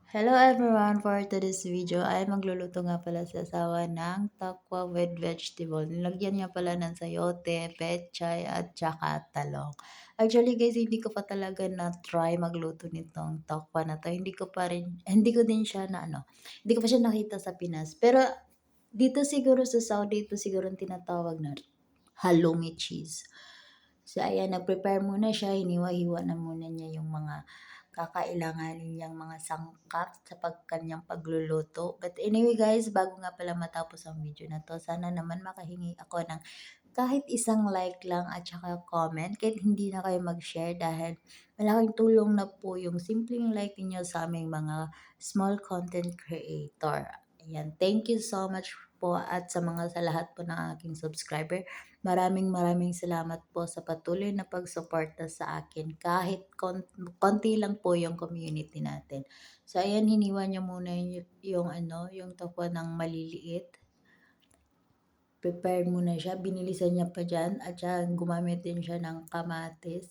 Hello everyone! For today's video ay magluluto nga pala sa asawa ng tokwa with vegetable. Nilagyan niya pala ng sayote, pechay at saka talong. Actually guys, hindi ko pa talaga na-try magluto nitong tokwa na to. Hindi ko din siya hindi ko pa siya nakita sa Pinas. Pero dito siguro sa Saudi, ito siguro ang tinatawag na halloumi cheese. So ayan, nag-prepare muna siya, hiniwa-hiwa na muna niya yung mga kakailanganin niyang mga sangkap sa kanyang pagluluto. But anyway guys, bago nga pala matapos ang video na to, sana naman makahingi ako ng kahit isang like lang at saka comment, kahit hindi na kayo mag-share dahil malaking tulong na po yung simpleng like niyo sa aming mga small content creator. Ayan, thank you so much po at sa lahat po ng aking subscriber. Maraming salamat po sa patuloy na pagsuporta sa akin kahit konti lang po yung community natin. So ayan, hiniwa niya muna yung tokwa ng maliliit. Prepared muna siya, binilisan niya pa dyan at saka gumamit din siya ng kamatis.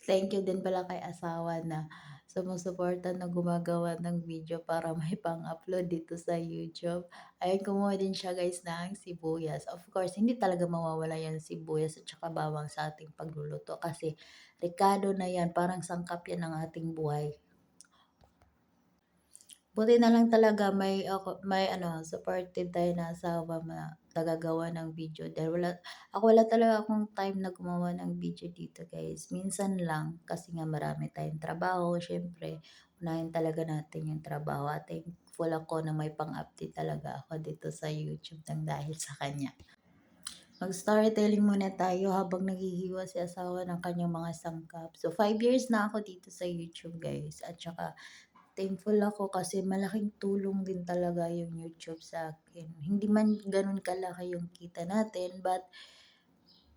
Thank you din pala kay asawa na sumusuporta na gumagawa ng video para may pang-upload dito sa YouTube. Ayun, kumuha din siya guys ng sibuyas. Of course, hindi talaga mawawala yan sibuyas at saka bawang sa ating pagluluto kasi rekado na yan, parang sangkap yan ng ating buhay. Buti na lang talaga may supportive tayo na asawa na tagagawa ng video dahil wala talaga akong time na gumawa ng video dito guys. Minsan lang kasi nga marami tayong trabaho. Syempre, unahin talaga natin yung trabaho at thankful ako na may pang-update talaga ako dito sa YouTube nang dahil sa kanya. Mag-storytelling muna tayo habang naghihiwa si asawa ng kanyang mga sangkap. So, 5 years na ako dito sa YouTube guys. At saka, thankful ako kasi malaking tulong din talaga yung YouTube sa akin. Hindi man ganun kalaki yung kita natin, but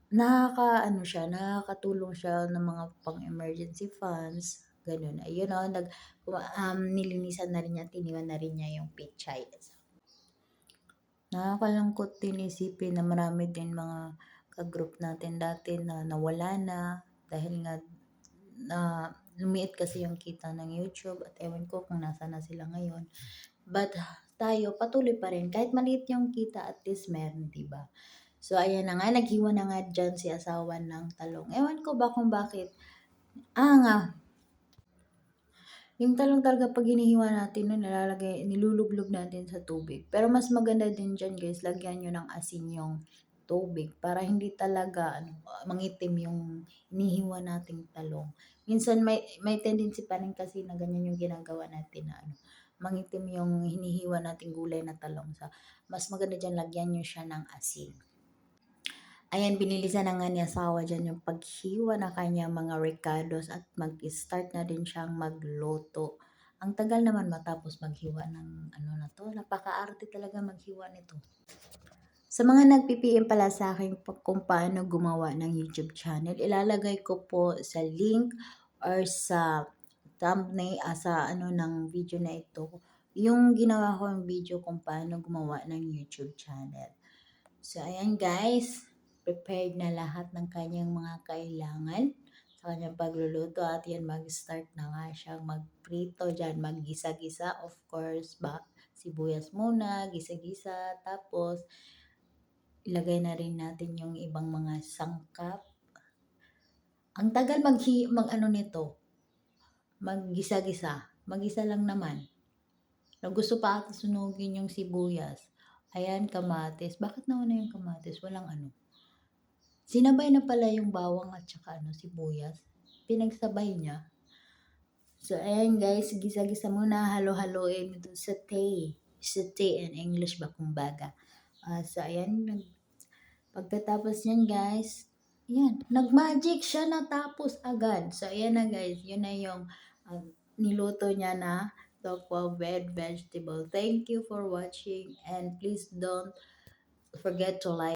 nakakatulong siya ng mga pang-emergency funds. Ganun. Ayun nilinisan na rin niya, tiniwan na rin niya yung pichay. Nakakalungkot din isipin na marami din mga ka-group natin dati na nawala na dahil nga na lumiit kasi yung kita ng YouTube at ewan ko kung nasa na sila ngayon. But tayo patuloy pa rin kahit maliit yung kita, at least meron, 'di ba? So ayan na nga, naghiwa na nga dyan si asawa ng talong. Ewan ko ba kung bakit. Nga, yung talong talaga 'pag hinihiwa natin nun nilulublog natin sa tubig. Pero mas maganda din diyan guys, lagyan niyo ng asin yung tubig para hindi talaga mangitim yung hinihiwa nating talong. Minsan may tendency pa rin kasi na ganyan yung ginagawa natin na mangitim yung hinihiwa nating gulay na talong. Mas maganda diyan, lagyan niyo siya ng asin. Ayan, binilisan na nga ni asawa dyan yung paghiwa na kanyang mga recados at mag-start na din siyang magluto. Ang tagal naman matapos maghiwa ng na to. Napakaarte talaga maghiwa nito. Sa mga nag-PPM pala sa akin kung paano gumawa ng YouTube channel, ilalagay ko po sa link or sa thumbnail ng video na ito yung ginawa kong video kung paano gumawa ng YouTube channel. So ayan guys, prepared na lahat ng kanyang mga kailangan sa kanyang pagluluto at yan, mag-start na nga siyang magprito dyan, maggisa-gisa, of course, sibuyas muna, gisa-gisa, tapos ilagay na rin natin yung ibang mga sangkap. Ang tagal nito, maggisa-gisa, mag-isa lang naman. Gusto pa ata sunugin yung sibuyas. Ayan, kamatis. Bakit nauna yung kamatis? Walang Sinabay na pala yung bawang at saka sibuyas. Pinagsabay niya. So, ayan guys, gisa-gisa muna, halo-haloin ito. Saute in English ba kumbaga. So, ayan, pagkatapos niyan guys, ayan, nag-magic siya, natapos agad. So, ayan na guys, yun na yung niluto niya na tokwa with vegetable. Thank you for watching and please don't forget to like.